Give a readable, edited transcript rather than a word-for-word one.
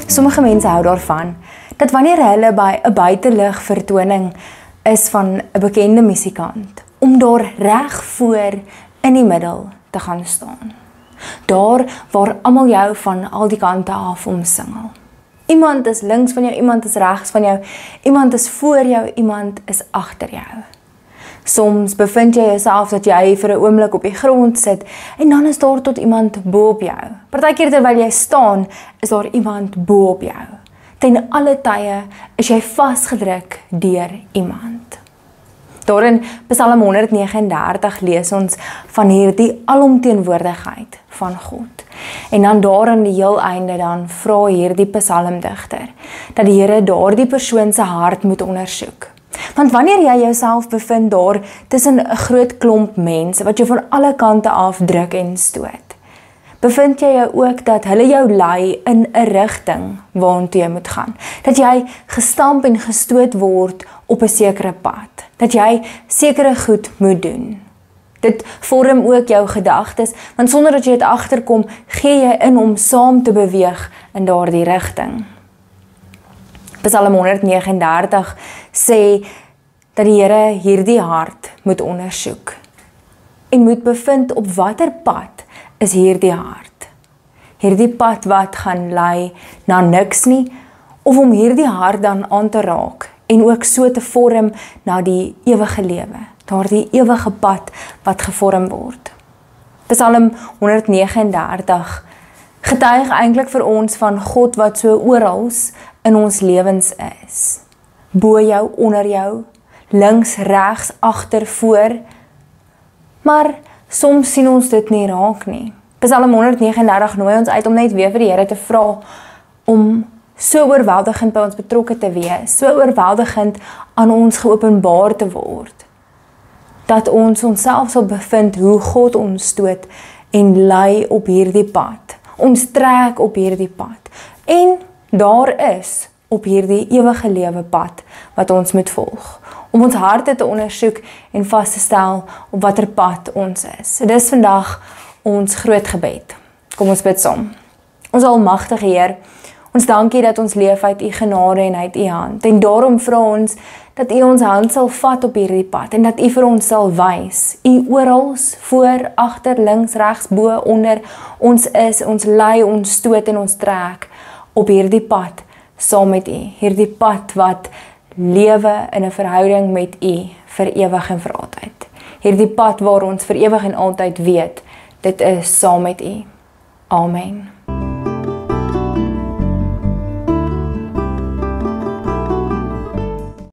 Sommige mense hou daarvan dat wanneer hulle by 'n buitelug vertoning is van 'n bekende musikant, om daar reg voor in die middel te gaan staan. Daar waar almal jou van al die kante af omsingel. Iemand is links van jou, iemand is regs van jou, iemand is voor jou, iemand is agter jou. Soms bevind jy jouself dat jy vir 'n oomblik op die grond sit en dan is daar tot iemand bo op jou. Partykeer terwyl jy staan, is daar iemand bo op jou. Ten alle tye is jy vasgedruk deur iemand. Daar in Psalm 139 lees ons van hierdie alomteenwoordigheid van God. En dan daar aan die heel einde dan vra hierdie psalmdigter dat die Here daardie persoon se hart moet ondersoek. Want wanneer jy jouself bevind daar tussen 'n groot klomp mense wat jou van alle kante af druk en stoot, bevind jy jou ook dat hulle jou lei in 'n rigting waartoe jy moet gaan. Dat jy gestamp en gestoot word op 'n sekere pad. Dat jy sekere goed moet doen. Dit vorm ook jou gedagtes, want sonder dat jy dit agterkom, gee jy in om saam te beweeg in daardie rigting. Psalm 139 sê dat die Here hierdie hart moet ondersoek en moet bevind op watter pad is hierdie hart. Hierdie pad wat gaan lei na niks nie, of om hierdie hart dan aan te raak en ook so te vorm na die ewige lewe, daardie ewige pad wat gevorm word. Psalm 139 getuig eintlik vir ons van God wat so oral in ons lewens is. Bo jou, onder jou, links, regs, agter, voor. Maar soms sien ons dit nie raak nie. Psalm 139 nooi ons uit om net weer vir die Here te vra om so oorweldigend by ons betrokke te wees, so oorweldigend aan ons geopenbaar te word, dat ons onsself sal bevind hoe God ons stoot en lei op hierdie pad. Ons trek op hierdie pad. En daar is op hierdie ewige lewe pad wat ons moet volg. Om ons harte te ondersoek en vas te stel op watter pad ons is. So dis vandag ons groot gebed. Kom ons bid saam. Ons almagtige Heer, ons dankie dat ons leef uit U genade en uit U hand. En daarom vra ons dat U ons hand sal vat op hierdie pad en dat U vir ons sal wys. U oral, voor, agter, links, regs, bo, onder ons is, ons lei, ons stoot en ons trek op hierdie pad saam met U. Hierdie pad wat lewe in 'n verhouding met U vir ewig en vir altyd. Hierdie pad waar ons vir ewig en altyd weet, dit is saam met U. Amen.